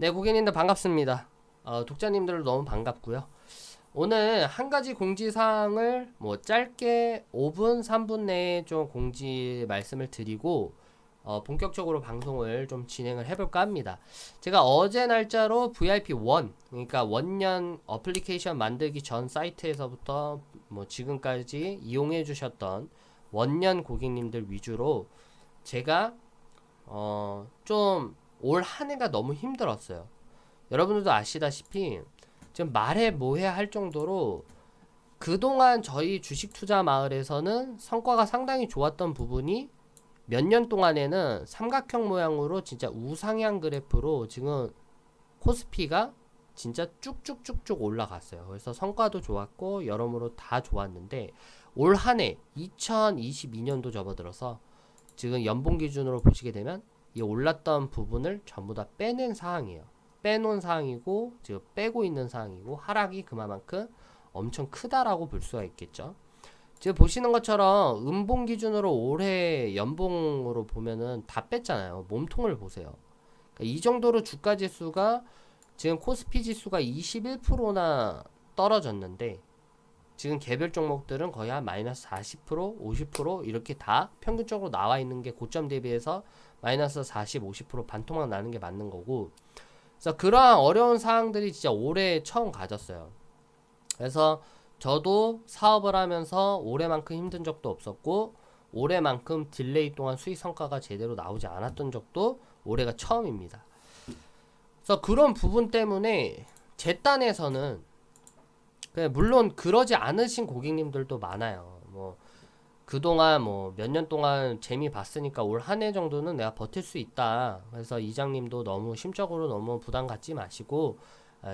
네, 고객님들 반갑습니다. 독자님들 너무 반갑고요. 오늘 한 가지 공지사항을 뭐 짧게 5분, 3분 내에 좀 공지 말씀을 드리고 본격적으로 방송을 좀 진행을 해볼까 합니다. 제가 어제 날짜로 VIP1, 그러니까 원년 어플리케이션 만들기 전 사이트에서부터 뭐 지금까지 이용해 주셨던 원년 고객님들 위주로 제가 좀 올 한 해가 너무 힘들었어요. 여러분들도 아시다시피 지금 말해 뭐해 할 정도로 그동안 저희 주식 투자 마을에서는 성과가 상당히 좋았던 부분이 몇 년 동안에는 삼각형 모양으로 진짜 우상향 그래프로 지금 코스피가 진짜 쭉쭉쭉쭉 올라갔어요. 그래서 성과도 좋았고 여러모로 다 좋았는데 올 한 해 2022년도 접어들어서 지금 연봉 기준으로 보시게 되면 이 올랐던 부분을 전부 다 빼낸 사항이에요. 빼놓은 사항이고 지금 빼고 있는 사항이고 하락이 그만큼 엄청 크다라고 볼 수가 있겠죠. 지금 보시는 것처럼 음봉 기준으로 올해 연봉으로 보면은 다 뺐잖아요. 몸통을 보세요. 그러니까 이 정도로 주가 지수가 지금 코스피 지수가 21%나 떨어졌는데 지금 개별 종목들은 거의 한 마이너스 40%, 50% 이렇게 다 평균적으로 나와 있는 게 고점 대비해서 마이너스 40, 50% 반토막 나는 게 맞는 거고, 그래서 그러한 어려운 사항들이 진짜 올해 처음 가졌어요. 그래서 저도 사업을 하면서 올해만큼 힘든 적도 없었고 올해만큼 딜레이 동안 수익 성과가 제대로 나오지 않았던 적도 올해가 처음입니다. 그래서 그런 부분 때문에 제 딴에서는 물론 그러지 않으신 고객님들도 많아요. 뭐 그동안 뭐 몇 년 동안 재미 봤으니까 올 한 해 정도는 내가 버틸 수 있다. 그래서 이장님도 너무 심적으로 너무 부담 갖지 마시고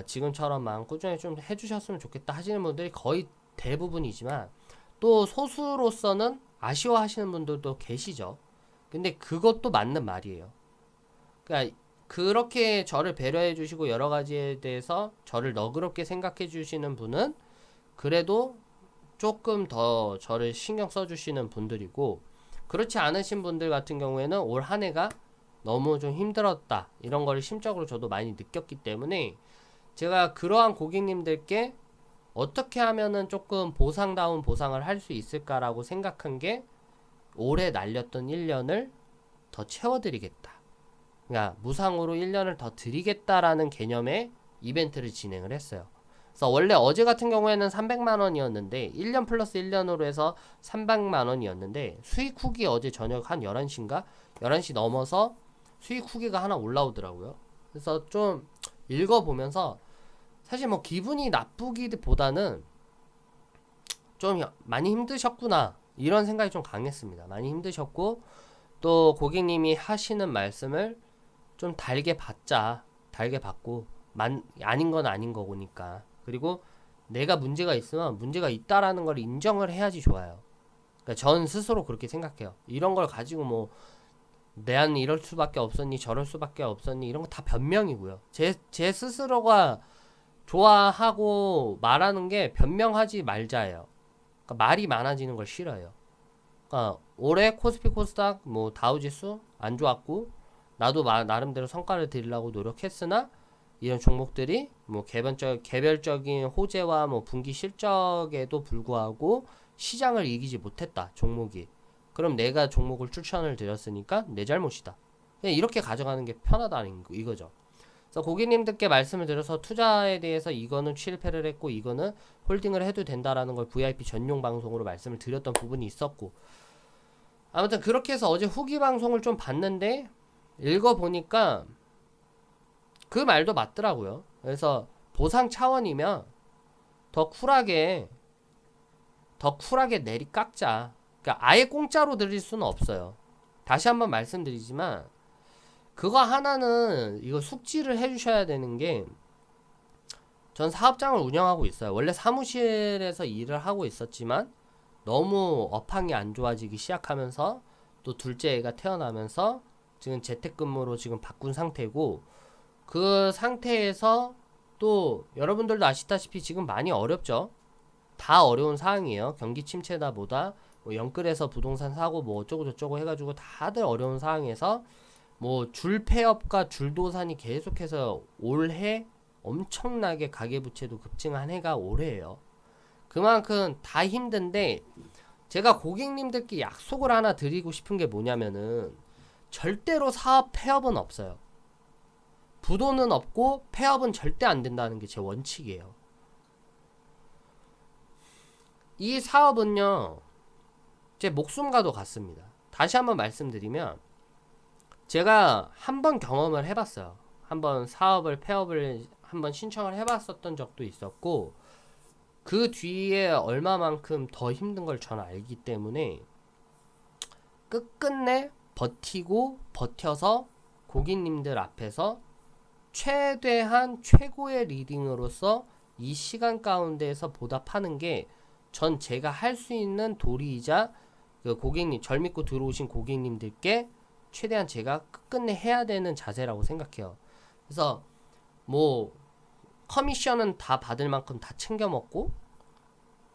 지금처럼만 꾸준히 좀 해주셨으면 좋겠다 하시는 분들이 거의 대부분이지만 또 소수로서는 아쉬워하시는 분들도 계시죠. 근데 그것도 맞는 말이에요. 그러니까 그렇게 저를 배려해 주시고 여러 가지에 대해서 저를 너그럽게 생각해 주시는 분은 그래도 조금 더 저를 신경 써주시는 분들이고, 그렇지 않으신 분들 같은 경우에는 올 한 해가 너무 좀 힘들었다 이런 걸 심적으로 저도 많이 느꼈기 때문에 제가 그러한 고객님들께 어떻게 하면은 조금 보상다운 보상을 할 수 있을까라고 생각한 게 올해 날렸던 1년을 더 채워드리겠다. 그러니까 무상으로 1년을 더 드리겠다라는 개념의 이벤트를 진행을 했어요. 그래서 원래 어제 같은 경우에는 300만 원이었는데 1년 플러스 1년으로 해서 300만 원이었는데 수익 후기 어제 저녁 한 11시인가? 11시 넘어서 수익 후기가 하나 올라오더라고요. 그래서 좀 읽어보면서 사실 뭐 기분이 나쁘기보다는 좀 많이 힘드셨구나 이런 생각이 좀 강했습니다. 많이 힘드셨고 또 고객님이 하시는 말씀을 좀 달게 받자. 달게 받고 아닌 건 아닌 거니까. 그리고 내가 문제가 있으면 문제가 있다라는 걸 인정을 해야지 좋아요. 그러니까 전 스스로 그렇게 생각해요. 이런 걸 가지고 뭐 내한 이럴 수밖에 없었니 저럴 수밖에 없었니 이런 거 다 변명이고요. 제 스스로가 좋아하고 말하는 게 변명하지 말자예요. 그러니까 말이 많아지는 걸 싫어해요. 그러니까 올해 코스피 코스닥 뭐 다우지수 안 좋았고 나도 나름대로 성과를 드리려고 노력했으나 이런 종목들이 뭐 개별적인 호재와 뭐 분기 실적에도 불구하고 시장을 이기지 못했다 종목이. 그럼 내가 종목을 추천을 드렸으니까 내 잘못이다. 그냥 이렇게 가져가는 게 편하다는 이거죠. 그래서 고객님들께 말씀을 드려서 투자에 대해서 이거는 실패를 했고 이거는 홀딩을 해도 된다라는 걸 VIP 전용 방송으로 말씀을 드렸던 부분이 있었고, 아무튼 그렇게 해서 어제 후기 방송을 좀 봤는데 읽어보니까 그 말도 맞더라고요. 그래서 보상 차원이면 더 쿨하게 내리 깎자. 그러니까 아예 공짜로 드릴 수는 없어요. 다시 한번 말씀드리지만 그거 하나는 이거 숙지를 해주셔야 되는 게, 전 사업장을 운영하고 있어요. 원래 사무실에서 일을 하고 있었지만 너무 업황이 안 좋아지기 시작하면서 또 둘째 애가 태어나면서 지금 재택근무로 지금 바꾼 상태고, 그 상태에서 또 여러분들도 아시다시피 지금 많이 어렵죠. 다 어려운 상황이에요. 경기 침체다 보다 뭐 영끌에서 부동산 사고 뭐 어쩌고 저쩌고 해가지고 다들 어려운 상황에서 뭐 줄 폐업과 줄도산이 계속해서 올해 엄청나게 가계부채도 급증한 해가 올해예요. 그만큼 다 힘든데 제가 고객님들께 약속을 하나 드리고 싶은 게 뭐냐면은 절대로 사업 폐업은 없어요. 부도는 없고 폐업은 절대 안 된다는 게 제 원칙이에요. 이 사업은요, 제 목숨과도 같습니다. 다시 한번 말씀드리면 제가 한번 경험을 해봤어요. 한번 사업을 폐업을 한번 신청을 해봤었던 적도 있었고 그 뒤에 얼마만큼 더 힘든 걸 저는 알기 때문에 끝끝내 버티고 버텨서 고객님들 앞에서 최대한 최고의 리딩으로서 이 시간 가운데에서 보답하는 게 전 제가 할 수 있는 도리이자 그 고객님, 절 믿고 들어오신 고객님들께 최대한 제가 끝끝내 해야 되는 자세라고 생각해요. 그래서 뭐 커미션은 다 받을 만큼 다 챙겨 먹고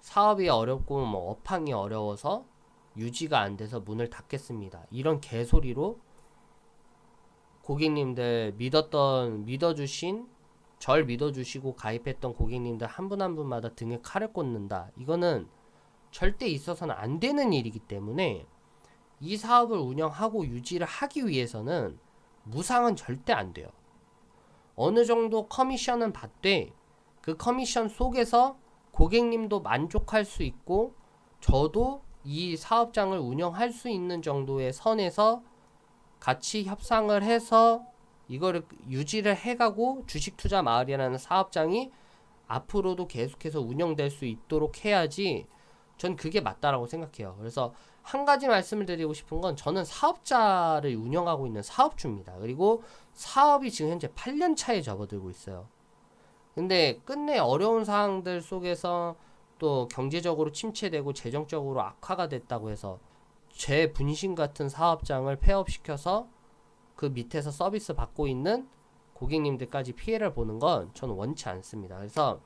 사업이 어렵고 뭐 업황이 어려워서 유지가 안 돼서 문을 닫겠습니다. 이런 개소리로 고객님들 믿어주신 절 믿어주시고 가입했던 고객님들 한 분 한 분마다 등에 칼을 꽂는다. 이거는 절대 있어서는 안 되는 일이기 때문에 이 사업을 운영하고 유지를 하기 위해서는 무상은 절대 안 돼요. 어느 정도 커미션은 받되 그 커미션 속에서 고객님도 만족할 수 있고 저도 이 사업장을 운영할 수 있는 정도의 선에서 같이 협상을 해서 이거를 유지를 해가고 주식투자마을이라는 사업장이 앞으로도 계속해서 운영될 수 있도록 해야지 전 그게 맞다라고 생각해요. 그래서 한 가지 말씀을 드리고 싶은 건 저는 사업자를 운영하고 있는 사업주입니다. 그리고 사업이 지금 현재 8년 차에 접어들고 있어요. 근데 끝내 어려운 상황들 속에서 또 경제적으로 침체되고 재정적으로 악화가 됐다고 해서 제 분신 같은 사업장을 폐업시켜서 그 밑에서 서비스 받고 있는 고객님들까지 피해를 보는 건 저는 원치 않습니다. 그래서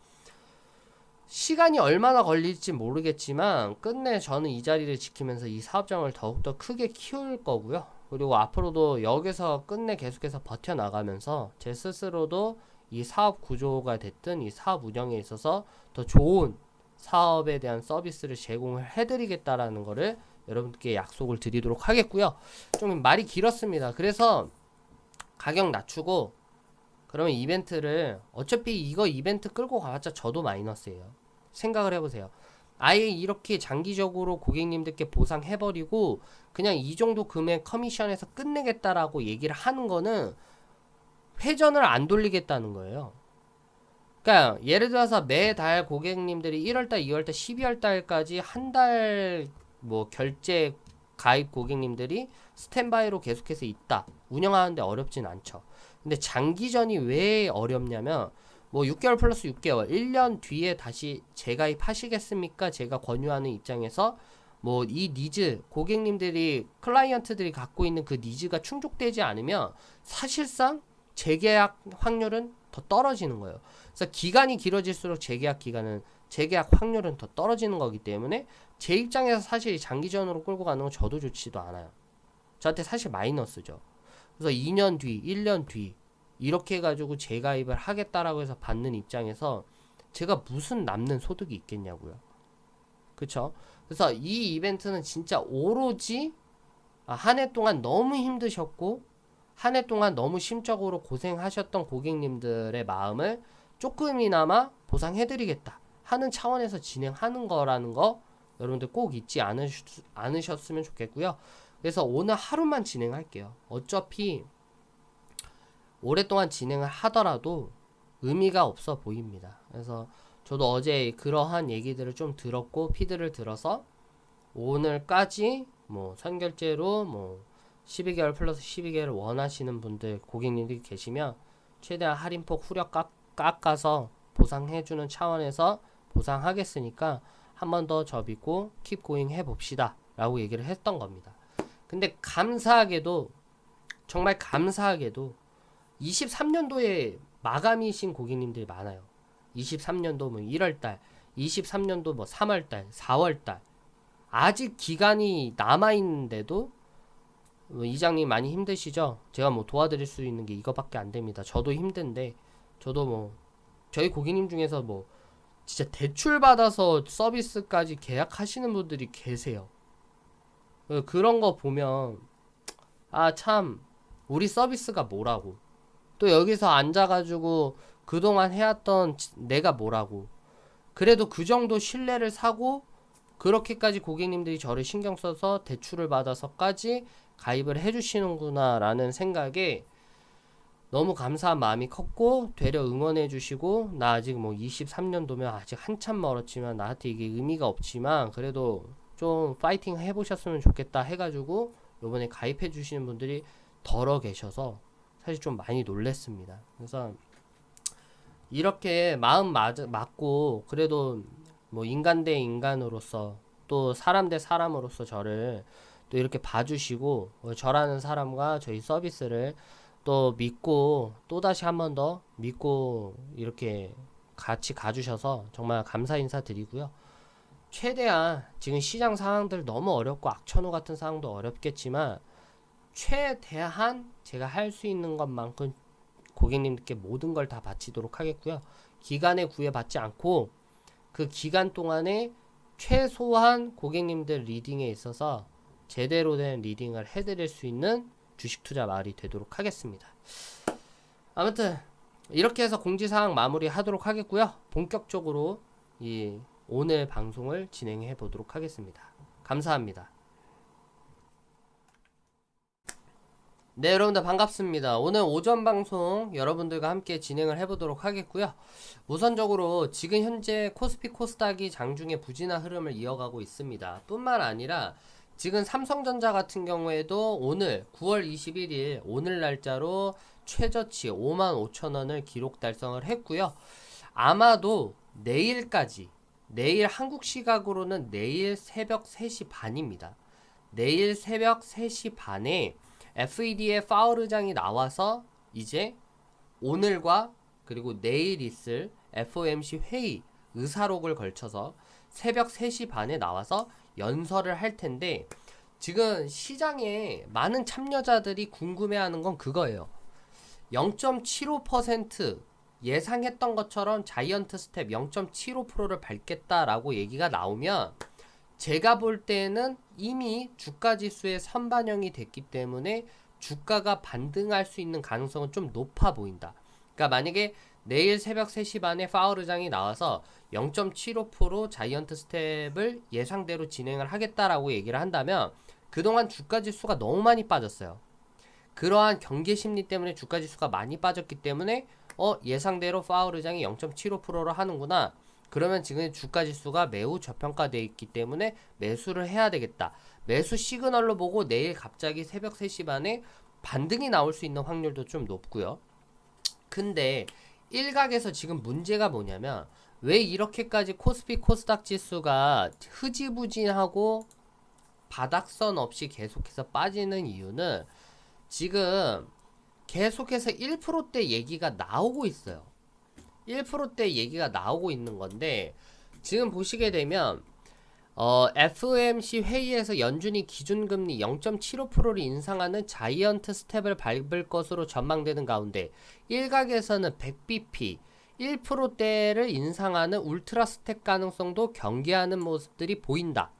시간이 얼마나 걸릴지 모르겠지만 끝내 저는 이 자리를 지키면서 이 사업장을 더욱더 크게 키울 거고요. 그리고 앞으로도 여기서 끝내 계속해서 버텨나가면서 제 스스로도 이 사업 구조가 됐든 이 사업 운영에 있어서 더 좋은 사업에 대한 서비스를 제공을 해드리겠다라는 거를 여러분께 약속을 드리도록 하겠고요. 좀 말이 길었습니다. 그래서 가격 낮추고 그러면 이벤트를 어차피 이거 이벤트 끌고 가봤자 저도 마이너스예요. 생각을 해보세요. 아예 이렇게 장기적으로 고객님들께 보상해버리고 그냥 이 정도 금액 커미션에서 끝내겠다라고 얘기를 하는 거는 회전을 안 돌리겠다는 거예요. 그러니까 예를 들어서 매달 고객님들이 1월달, 2월달, 12월달까지 한 달 뭐 결제 가입 고객님들이 스탠바이로 계속해서 있다. 운영하는데 어렵진 않죠. 근데 장기전이 왜 어렵냐면 뭐 6개월 플러스 6개월 1년 뒤에 다시 재가입하시겠습니까? 제가 권유하는 입장에서 뭐 이 니즈 고객님들이 클라이언트들이 갖고 있는 그 니즈가 충족되지 않으면 사실상 재계약 확률은 더 떨어지는 거예요. 그래서 기간이 길어질수록 재계약 확률은 더 떨어지는 거기 때문에 제 입장에서 사실 장기전으로 끌고 가는 건 저도 좋지도 않아요. 저한테 사실 마이너스죠. 그래서 2년 뒤, 1년 뒤 이렇게 해가지고 재가입을 하겠다라고 해서 받는 입장에서 제가 무슨 남는 소득이 있겠냐고요. 그쵸? 그래서 이 이벤트는 진짜 오로지 한 해 동안 너무 힘드셨고 한 해 동안 너무 심적으로 고생하셨던 고객님들의 마음을 조금이나마 보상해드리겠다 하는 차원에서 진행하는 거라는 거 여러분들 꼭 잊지 않으셨으면 좋겠고요. 그래서 오늘 하루만 진행할게요. 어차피 오랫동안 진행을 하더라도 의미가 없어 보입니다. 그래서 저도 어제 그러한 얘기들을 좀 들었고 피드를 들어서 오늘까지 뭐 선결제로 뭐 12개월 플러스 12개월 원하시는 분들 고객님들이 계시면 최대한 할인폭 후려 깎아서 보상해주는 차원에서 보상하겠으니까 한 번 더 저 믿고 킵 고잉 해봅시다 라고 얘기를 했던 겁니다. 근데 감사하게도 정말 감사하게도 23년도에 마감이신 고객님들이 많아요. 23년도 뭐 1월달 23년도 뭐 3월달 4월달 아직 기간이 남아있는데도 이장님 많이 힘드시죠? 제가 뭐 도와드릴 수 있는 게 이거밖에 안 됩니다. 저도 힘든데, 저도 뭐, 저희 고객님 중에서 뭐, 진짜 대출 받아서 서비스까지 계약하시는 분들이 계세요. 그런 거 보면, 아, 참, 우리 서비스가 뭐라고. 또 여기서 앉아가지고 그동안 해왔던 내가 뭐라고. 그래도 그 정도 신뢰를 사고, 그렇게까지 고객님들이 저를 신경 써서 대출을 받아서까지 가입을 해주시는구나 라는 생각에 너무 감사한 마음이 컸고, 되려 응원해 주시고, 나 아직 뭐 23년도면 아직 한참 멀었지만 나한테 이게 의미가 없지만 그래도 좀 파이팅 해보셨으면 좋겠다 해가지고 요번에 가입해 주시는 분들이 덜어 계셔서 사실 좀 많이 놀랬습니다. 그래서 이렇게 마음 맞고 그래도 뭐 인간 대 인간으로서 또 사람 대 사람으로서 저를 또 이렇게 봐주시고 저라는 사람과 저희 서비스를 또 믿고 또다시 한 번 더 믿고 이렇게 같이 가주셔서 정말 감사 인사 드리고요. 최대한 지금 시장 상황들 너무 어렵고 악천후 같은 상황도 어렵겠지만 최대한 제가 할 수 있는 것만큼 고객님들께 모든 걸 다 바치도록 하겠고요. 기간에 구애받지 않고 그 기간 동안에 최소한 고객님들 리딩에 있어서 제대로 된 리딩을 해드릴 수 있는 주식 투자 마을이 되도록 하겠습니다. 아무튼 이렇게 해서 공지사항 마무리 하도록 하겠고요. 본격적으로 이 오늘 방송을 진행해 보도록 하겠습니다. 감사합니다. 네, 여러분들 반갑습니다. 오늘 오전 방송 여러분들과 함께 진행을 해보도록 하겠고요. 우선적으로 지금 현재 코스피 코스닥이 장중에 부진한 흐름을 이어가고 있습니다. 뿐만 아니라 지금 삼성전자 같은 경우에도 오늘 9월 21일 오늘 날짜로 최저치 55,000원을 기록 달성을 했고요. 아마도 내일까지, 내일 한국 시각으로는 내일 새벽 3시 반입니다. 내일 새벽 3시 반에 FED의 파우르장이 나와서 이제 오늘과 그리고 내일 있을 FOMC 회의 의사록을 걸쳐서 새벽 3시 반에 나와서 연설을 할 텐데, 지금 시장에 많은 참여자들이 궁금해하는 건 그거예요. 0.75% 예상했던 것처럼 자이언트 스텝 0.75%를 밟겠다라고 얘기가 나오면 제가 볼 때는 이미 주가 지수에 선반영이 됐기 때문에 주가가 반등할 수 있는 가능성은 좀 높아 보인다. 그러니까 만약에 내일 새벽 3시 반에 파우르장이 나와서 0.75% 자이언트 스텝을 예상대로 진행을 하겠다라고 얘기를 한다면 그동안 주가 지수가 너무 많이 빠졌어요. 그러한 경계 심리 때문에 주가 지수가 많이 빠졌기 때문에 예상대로 파우르장이 0.75%로 하는구나. 그러면 지금 주가 지수가 매우 저평가되어 있기 때문에 매수를 해야 되겠다. 매수 시그널로 보고 내일 갑자기 새벽 3시 반에 반등이 나올 수 있는 확률도 좀 높고요. 근데 일각에서 지금 문제가 뭐냐면 왜 이렇게까지 코스피 코스닥 지수가 흐지부진하고 바닥선 없이 계속해서 빠지는 이유는 지금 계속해서 1%대 얘기가 나오고 있어요. 1%대 얘기가 나오고 있는 건데 지금 보시게 되면 FOMC 회의에서 연준이 기준금리 0.75%를 인상하는 자이언트 스텝을 밟을 것으로 전망되는 가운데 일각에서는 100bp 1%대를 인상하는 울트라 스텝 가능성도 경계하는 모습들이 보인다.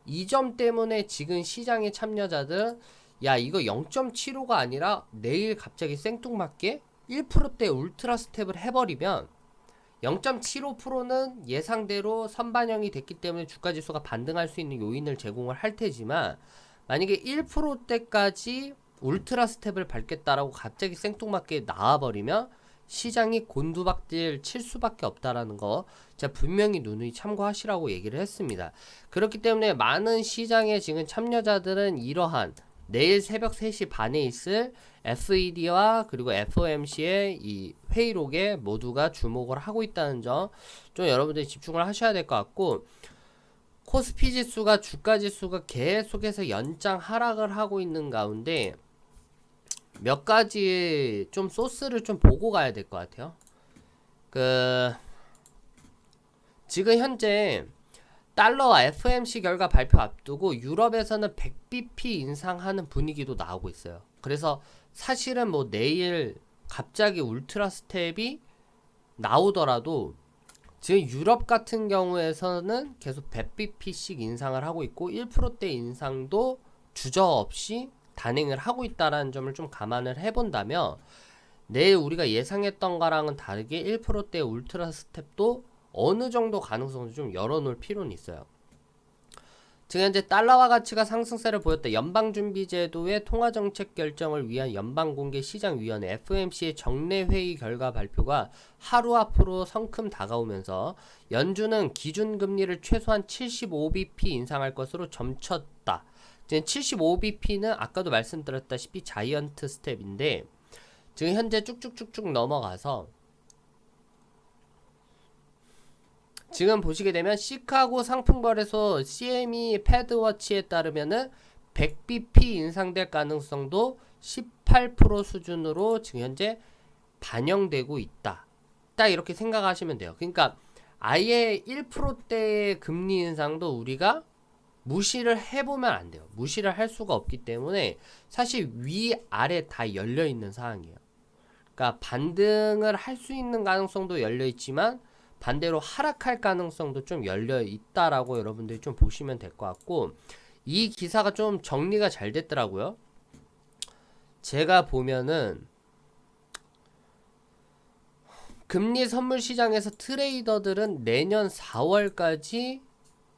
이 점 때문에 지금 시장의 참여자들은 야, 이거 0.75가 아니라 내일 갑자기 생뚱맞게 1%대 울트라 스텝을 해버리면 0.75%는 예상대로 선반영이 됐기 때문에 주가지수가 반등할 수 있는 요인을 제공을 할 테지만 만약에 1%대까지 울트라 스텝을 밟겠다라고 갑자기 생뚱맞게 나와버리면 시장이 곤두박질 칠 수밖에 없다라는 거 제가 분명히 누누이 참고하시라고 얘기를 했습니다. 그렇기 때문에 많은 시장의 지금 참여자들은 이러한 내일 새벽 3시 반에 있을 FED와 그리고 FOMC의 이 회의록에 모두가 주목을 하고 있다는 점 좀 여러분들이 집중을 하셔야 될 것 같고, 코스피 지수가 주가 지수가 계속해서 연장 하락을 하고 있는 가운데 몇 가지 좀 소스를 좀 보고 가야 될 것 같아요. 지금 현재 달러와 FOMC 결과 발표 앞두고 유럽에서는 100bp 인상하는 분위기도 나오고 있어요. 그래서 사실은 뭐 내일 갑자기 울트라 스텝이 나오더라도 지금 유럽 같은 경우에서는 계속 100bp씩 인상을 하고 있고 1%대 인상도 주저없이 단행을 하고 있다는 점을 좀 감안을 해본다면 내일 우리가 예상했던 거랑은 다르게 1%대 울트라 스텝도 어느 정도 가능성을 좀 열어놓을 필요는 있어요. 지금 현재 달러화 가치가 상승세를 보였다. 연방준비제도의 통화정책 결정을 위한 연방공개시장위원회 FOMC의 정례회의 결과 발표가 하루 앞으로 성큼 다가오면서 연준은 기준금리를 최소한 75bp 인상할 것으로 점쳤다. 지금 75bp는 아까도 말씀드렸다시피 자이언트 스텝인데 지금 현재 쭉쭉쭉쭉 넘어가서 지금 보시게 되면 시카고 상품거래소 CME 패드워치에 따르면은 100bp 인상될 가능성도 18% 수준으로 지금 현재 반영되고 있다. 딱 이렇게 생각하시면 돼요. 그러니까 아예 1%대의 금리 인상도 우리가 무시를 해보면 안 돼요. 무시를 할 수가 없기 때문에 사실 위아래 다 열려있는 상황이에요. 그러니까 반등을 할 수 있는 가능성도 열려있지만 반대로 하락할 가능성도 좀 열려 있다라고 여러분들이 좀 보시면 될 것 같고 이 기사가 좀 정리가 잘 됐더라고요. 제가 보면은 금리 선물 시장에서 트레이더들은 내년 4월까지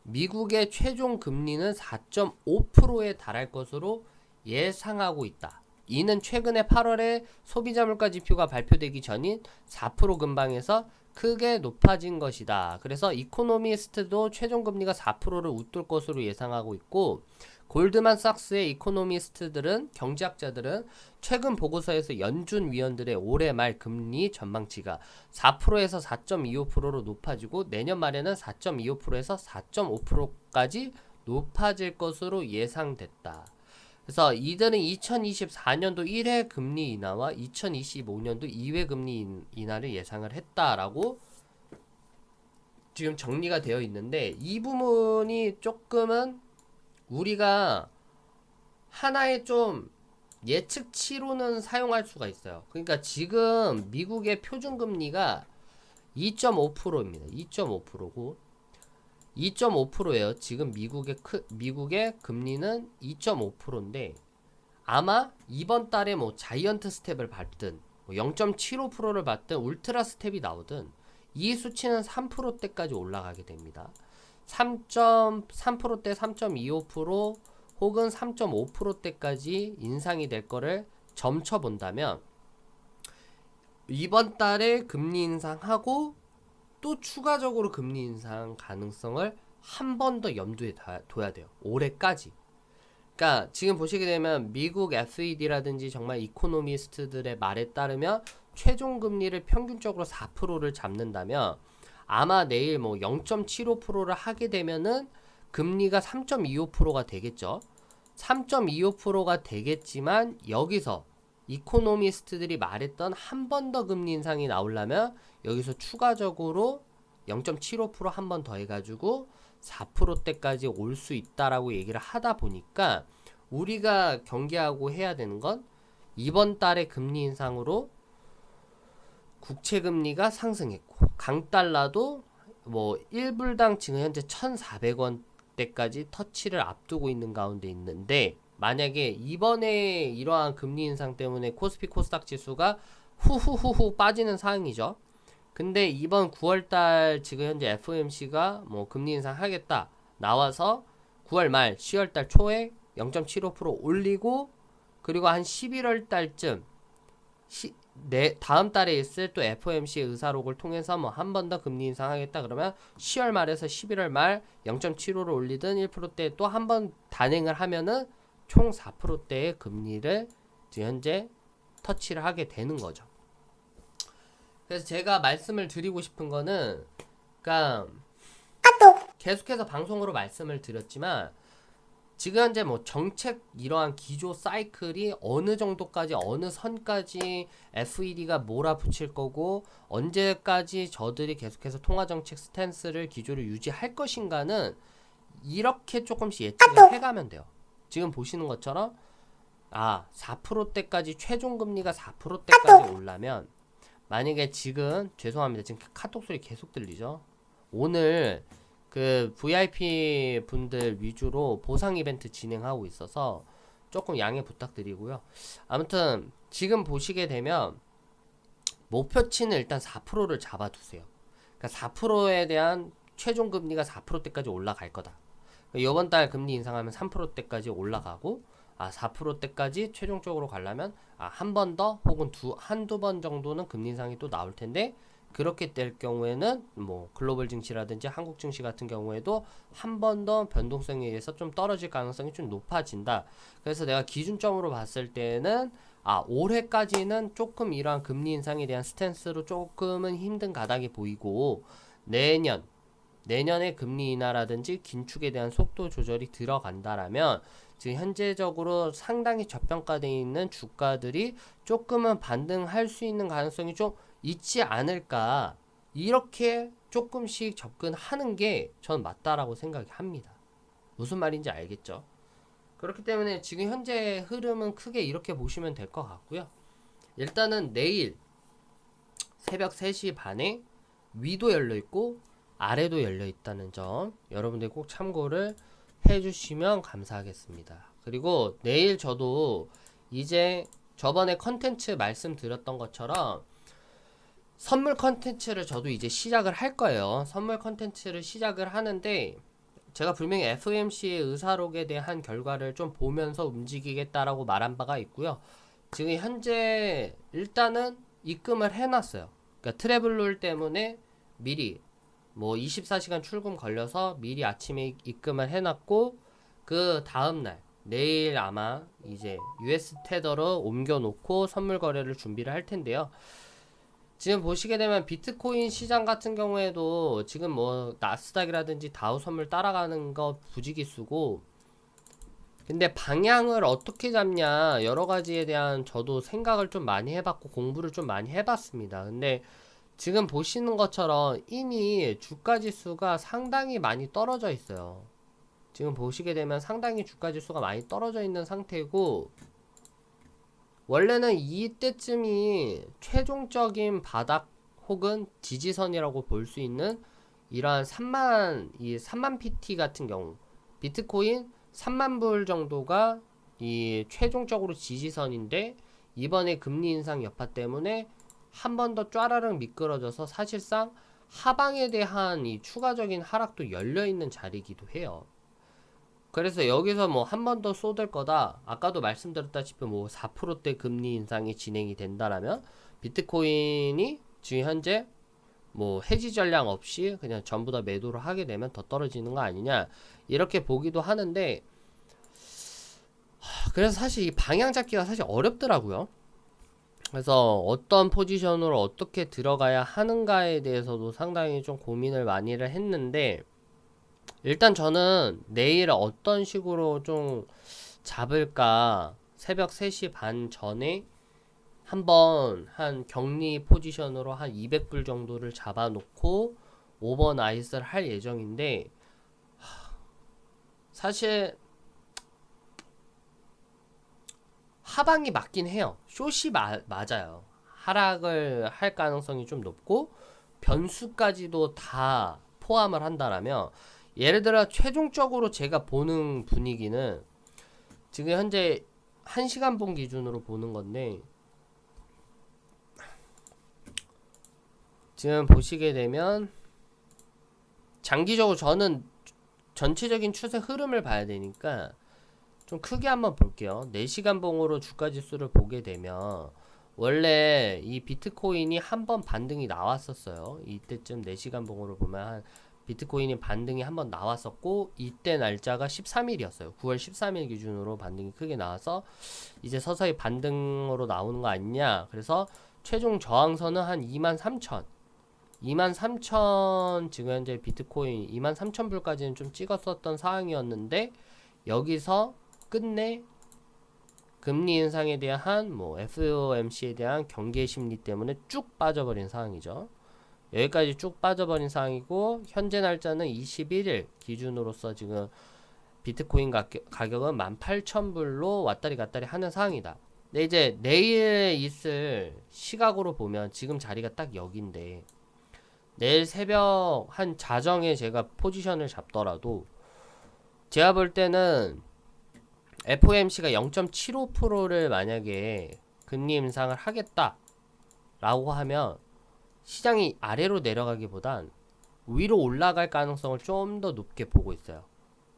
미국의 최종 금리는 4.5%에 달할 것으로 예상하고 있다. 이는 최근에 8월에 소비자 물가 지표가 발표되기 전인 4% 근방에서 크게 높아진 것이다. 그래서 이코노미스트도 최종 금리가 4%를 웃돌 것으로 예상하고 있고 골드만삭스의 이코노미스트들은 경제학자들은 최근 보고서에서 연준 위원들의 올해 말 금리 전망치가 4%에서 4.25%로 높아지고 내년 말에는 4.25%에서 4.5%까지 높아질 것으로 예상됐다. 그래서 이들은 2024년도 1회 금리 인하와 2025년도 2회 금리 인하를 예상을 했다라고 지금 정리가 되어 있는데 이 부분이 조금은 우리가 하나의 좀 예측치로는 사용할 수가 있어요. 그러니까 지금 미국의 표준금리가 2.5%입니다. 2.5%고 2.5%예요. 지금 미국의 금리는 2.5%인데 아마 이번 달에 뭐 자이언트 스텝을 밟든 0.75%를 받든 울트라 스텝이 나오든 이 수치는 3%대까지 올라가게 됩니다. 3.3%대 3.25% 혹은 3.5%대까지 인상이 될 거를 점쳐 본다면 이번 달에 금리 인상하고 또 추가적으로 금리 인상 가능성을 한 번 더 염두에 둬야 돼요. 올해까지. 그러니까 지금 보시게 되면 미국 FED라든지 정말 이코노미스트들의 말에 따르면 최종 금리를 평균적으로 4%를 잡는다면 아마 내일 뭐 0.75%를 하게 되면은 금리가 3.25%가 되겠죠. 3.25%가 되겠지만 여기서 이코노미스트들이 말했던 한 번 더 금리 인상이 나오려면 여기서 추가적으로 0.75% 한 번 더 해가지고 4%대까지 올 수 있다라고 얘기를 하다 보니까 우리가 경계하고 해야 되는 건 이번 달에 금리 인상으로 국채 금리가 상승했고 강달러도 뭐 1불당 지금 현재 1,400원대까지 터치를 앞두고 있는 가운데 있는데 만약에 이번에 이러한 금리 인상 때문에 코스피 코스닥 지수가 후후후후 빠지는 상황이죠. 근데 이번 9월달 지금 현재 FOMC가 뭐 금리 인상 하겠다 나와서 9월 말 10월달 초에 0.75% 올리고 그리고 한 11월 달쯤 다음 달에 있을 또 FOMC 의사록을 통해서 뭐 한 번 더 금리 인상하겠다 그러면 10월 말에서 11월 말 0.75를 올리든 1%대 또 한 번 단행을 하면은 총 4%대의 금리를 지금 현재 터치를 하게 되는 거죠. 그래서 제가 말씀을 드리고 싶은 거는 그러니까 계속해서 방송으로 말씀을 드렸지만 지금 현재 뭐 정책 이러한 기조 사이클이 어느 정도까지 어느 선까지 FED가 몰아붙일 거고 언제까지 저들이 계속해서 통화 정책 스탠스를 기조를 유지할 것인가는 이렇게 조금씩 예측을 해가면 돼요. 지금 보시는 것처럼 4%대까지 최종 금리가 4%대까지 올라면 만약에 지금 죄송합니다. 지금 카톡 소리 계속 들리죠? 오늘 그 VIP 분들 위주로 보상 이벤트 진행하고 있어서 조금 양해 부탁드리고요. 아무튼 지금 보시게 되면 목표치는 일단 4%를 잡아두세요. 그러니까 4%에 대한 최종 금리가 4%대까지 올라갈 거다. 그러니까 이번 달 금리 인상하면 3%대까지 올라가고 4%대까지 최종적으로 가려면 한 번 더 혹은 한두 번 정도는 금리 인상이 또 나올 텐데 그렇게 될 경우에는 뭐 글로벌 증시라든지 한국 증시 같은 경우에도 한 번 더 변동성에 의해서 좀 떨어질 가능성이 좀 높아진다. 그래서 내가 기준점으로 봤을 때는 올해까지는 조금 이러한 금리 인상에 대한 스탠스로 조금은 힘든 가닥이 보이고 내년에 금리 인하라든지 긴축에 대한 속도 조절이 들어간다라면 지금 현재적으로 상당히 저평가되어 있는 주가들이 조금은 반등할 수 있는 가능성이 좀 있지 않을까, 이렇게 조금씩 접근하는 게 전 맞다라고 생각이 합니다. 무슨 말인지 알겠죠? 그렇기 때문에 지금 현재 흐름은 크게 이렇게 보시면 될 것 같고요. 일단은 내일 새벽 3시 반에 위도 열려있고 아래도 열려있다는 점 여러분들 꼭 참고를 해주시면 감사하겠습니다. 그리고 내일 저도 이제 저번에 컨텐츠 말씀드렸던 것처럼 선물 컨텐츠를 저도 이제 시작을 할 거예요. 선물 컨텐츠를 시작을 하는데 제가 분명히 FOMC의 의사록에 대한 결과를 좀 보면서 움직이겠다라고 말한 바가 있고요. 지금 현재 일단은 입금을 해놨어요. 그러니까 트래블룰 때문에 미리 뭐 24시간 출금 걸려서 미리 아침에 입금을 해놨고 그 다음날 내일 아마 이제 US 테더로 옮겨놓고 선물 거래를 준비를 할 텐데요. 지금 보시게 되면 비트코인 시장 같은 경우에도 지금 뭐 나스닥이라든지 다우 선물 따라가는 거 부지기수고, 근데 방향을 어떻게 잡냐 여러 가지에 대한 저도 생각을 좀 많이 해봤고 공부를 좀 많이 해봤습니다. 근데 지금 보시는 것처럼 이미 주가 지수가 상당히 많이 떨어져 있어요. 지금 보시게 되면 상당히 주가 지수가 많이 떨어져 있는 상태고, 원래는 이때쯤이 최종적인 바닥 혹은 지지선이라고 볼 수 있는 이러한 3만 PT 같은 경우 비트코인 3만 불 정도가 이 최종적으로 지지선인데 이번에 금리 인상 여파 때문에 한 번 더 쫘라릉 미끄러져서 사실상 하방에 대한 이 추가적인 하락도 열려있는 자리이기도 해요. 그래서 여기서 뭐 한 번 더 쏟을 거다. 아까도 말씀드렸다시피 뭐 4%대 금리 인상이 진행이 된다라면 비트코인이 지금 현재 뭐 해지 전략 없이 그냥 전부 다 매도를 하게 되면 더 떨어지는 거 아니냐 이렇게 보기도 하는데, 그래서 사실 이 방향 잡기가 사실 어렵더라고요. 그래서 어떤 포지션으로 어떻게 들어가야 하는가에 대해서도 상당히 좀 고민을 많이를 했는데, 일단 저는 내일 어떤 식으로 좀 잡을까 새벽 3시 반 전에 한번 한 격리 포지션으로 한 200불 정도를 잡아놓고 오버나잇을 할 예정인데, 사실 하방이 맞긴 해요. 숏이 맞아요. 하락을 할 가능성이 좀 높고 변수까지도 다 포함을 한다라면, 예를 들어 최종적으로 제가 보는 분위기는 지금 현재 1시간 본 기준으로 보는 건데, 지금 보시게 되면 장기적으로 저는 전체적인 추세 흐름을 봐야 되니까 좀 크게 한번 볼게요. 4시간 봉으로 주가 지수를 보게 되면 원래 이 비트코인이 한번 반등이 나왔었어요. 이때쯤 4시간 봉으로 보면 한 비트코인이 반등이 한번 나왔었고, 이때 날짜가 13일이었어요. 9월 13일 기준으로 반등이 크게 나와서 이제 서서히 반등으로 나오는 거 아니냐. 그래서 최종 저항선은 한 23,000 지금 현재 비트코인 23,000불까지는 좀 찍었었던 상황이었는데, 여기서 끝내 금리 인상에 대한 뭐 FOMC에 대한 경계 심리 때문에 쭉 빠져버린 상황이죠. 여기까지 쭉 빠져버린 상황이고 현재 날짜는 21일 기준으로서 지금 비트코인 가격은 18,000불로 왔다리 갔다리 하는 상황이다. 근데 이제 내일 있을 시각으로 보면 지금 자리가 딱 여기인데 내일 새벽 한 자정에 제가 포지션을 잡더라도 제가 볼 때는 FOMC가 0.75%를 만약에 금리 인상을 하겠다라고 하면 시장이 아래로 내려가기보단 위로 올라갈 가능성을 좀 더 높게 보고 있어요.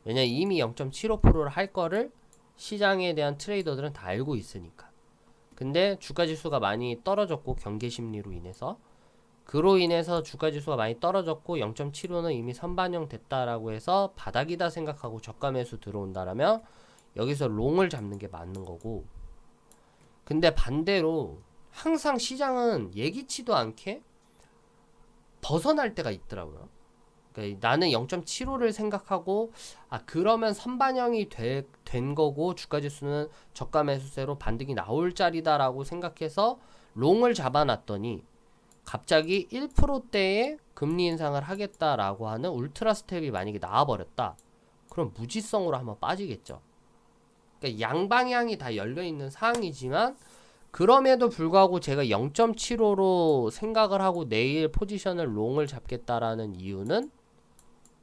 왜냐면 이미 0.75%를 할 거를 시장에 대한 트레이더들은 다 알고 있으니까. 근데 주가지수가 많이 떨어졌고 경계 심리로 인해서 그로 인해서 주가지수가 많이 떨어졌고 0.75는 이미 선반영 됐다라고 해서 바닥이다 생각하고 저가 매수 들어온다라면 여기서 롱을 잡는 게 맞는 거고, 근데 반대로 항상 시장은 예기치도 않게 벗어날 때가 있더라고요. 그러니까 나는 0.75를 생각하고 그러면 선반영이 된 거고 주가지수는 저가 매수세로 반등이 나올 자리다라고 생각해서 롱을 잡아놨더니 갑자기 1%대의 금리 인상을 하겠다라고 하는 울트라 스텝이 만약에 나와버렸다. 그럼 무지성으로 한번 빠지겠죠. 그러니까 양방향이 다 열려있는 상황이지만 그럼에도 불구하고 제가 0.75로 생각을 하고 내일 포지션을 롱을 잡겠다라는 이유는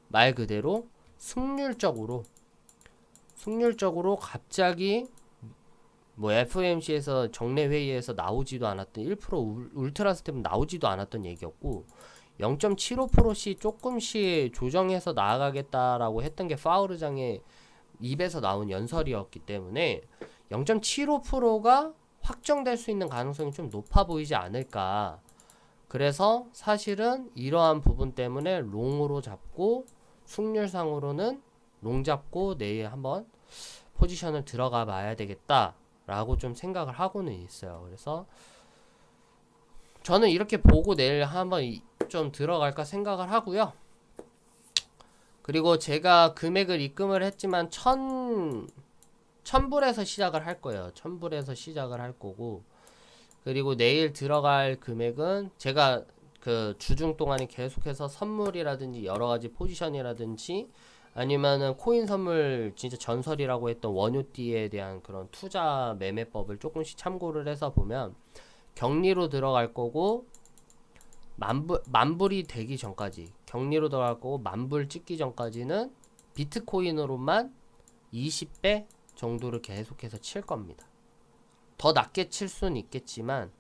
말 그대로 승률적으로 갑자기 뭐 FOMC에서 정례 회의에서 나오지도 않았던 1% 울트라 스텝은 나오지도 않았던 얘기였고 0.75%씩 조금씩 조정해서 나아가겠다라고 했던 게 파우르장의 입에서 나온 연설이었기 때문에 0.75%가 확정될 수 있는 가능성이 좀 높아 보이지 않을까. 그래서 사실은 이러한 부분 때문에 롱으로 잡고 승률상으로는 롱 잡고 내일 한번 포지션을 들어가 봐야 되겠다 라고 좀 생각을 하고는 있어요. 그래서 저는 이렇게 보고 내일 한번 좀 들어갈까 생각을 하고요. 그리고 제가 금액을 입금을 했지만 1000불에서 시작을 할 거예요. 1000불에서 시작을 할 거고, 그리고 내일 들어갈 금액은 제가 그 주중 동안에 계속해서 선물이라든지 여러가지 포지션이라든지 아니면은 코인 선물 진짜 전설이라고 했던 원효띠에 대한 그런 투자 매매법을 조금씩 참고를 해서 보면 격리로 들어갈 거고, 만불이 되기 전까지 격리로 들어갈 거고, 만불 찍기 전까지는 비트코인으로만 20배 정도를 계속해서 칠 겁니다. 더 낮게 칠 수는 있겠지만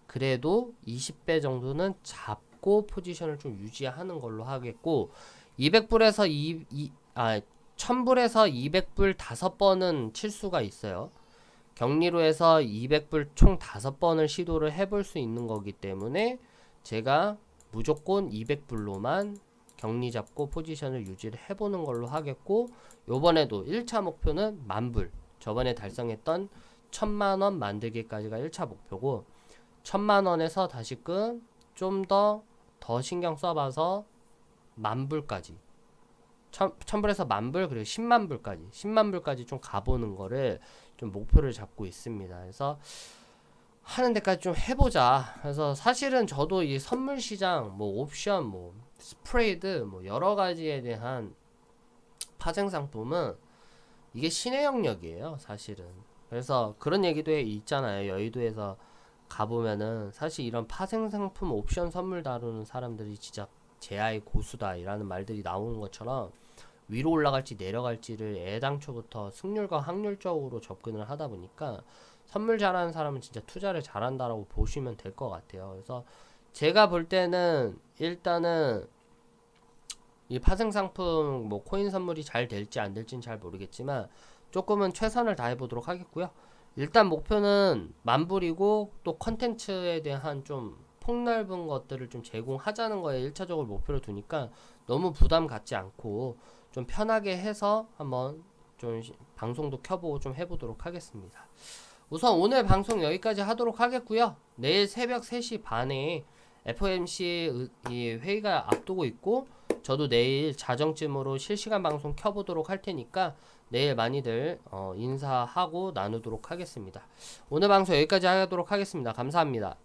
그래도 20배 정도는 잡고 포지션을 좀 유지하는 걸로 하겠고, 200불에서 1000불에서 200불 5번은 칠 수가 있어요. 격리로 해서 200불 총 5번을 시도를 해볼 수 있는 거기 때문에 제가 무조건 200불로만 격리 잡고 포지션을 유지를 해보는 걸로 하겠고, 요번에도 1차 목표는 만불, 저번에 달성했던 1000만원 만들기까지가 1차 목표고, 1000만원에서 다시금 좀 더 신경 써봐서 만불까지 1000불에서 만불, 그리고 10만불까지 좀 가보는 거를 좀 목표를 잡고 있습니다. 그래서 하는 데까지 좀 해보자. 그래서 사실은 저도 이 선물 시장, 뭐 옵션, 뭐 스프레이드, 뭐 여러 가지에 대한 파생 상품은 이게 신의 영역이에요, 사실은. 그래서 그런 얘기도 있잖아요. 여의도에서 가보면은 사실 이런 파생 상품 옵션 선물 다루는 사람들이 진짜 제아의 고수다라는 말들이 나오는 것처럼 위로 올라갈지 내려갈지를 애당초부터 승률과 확률적으로 접근을 하다 보니까 선물 잘하는 사람은 진짜 투자를 잘한다라고 보시면 될 것 같아요. 그래서 제가 볼 때는 일단은 이 파생 상품 뭐 코인 선물이 잘 될지 안 될지는 잘 모르겠지만 조금은 최선을 다해 보도록 하겠고요. 일단 목표는 만불이고, 또 컨텐츠에 대한 좀 폭넓은 것들을 좀 제공하자는 거에 1차적으로 목표를 두니까 너무 부담 갖지 않고 좀 편하게 해서 한번 좀 방송도 켜보고 좀 해보도록 하겠습니다. 우선 오늘 방송 여기까지 하도록 하겠고요. 내일 새벽 3시 반에 FOMC 이 회의가 앞두고 있고, 저도 내일 자정쯤으로 실시간 방송 켜보도록 할 테니까 내일 많이들 인사하고 나누도록 하겠습니다. 오늘 방송 여기까지 하도록 하겠습니다. 감사합니다.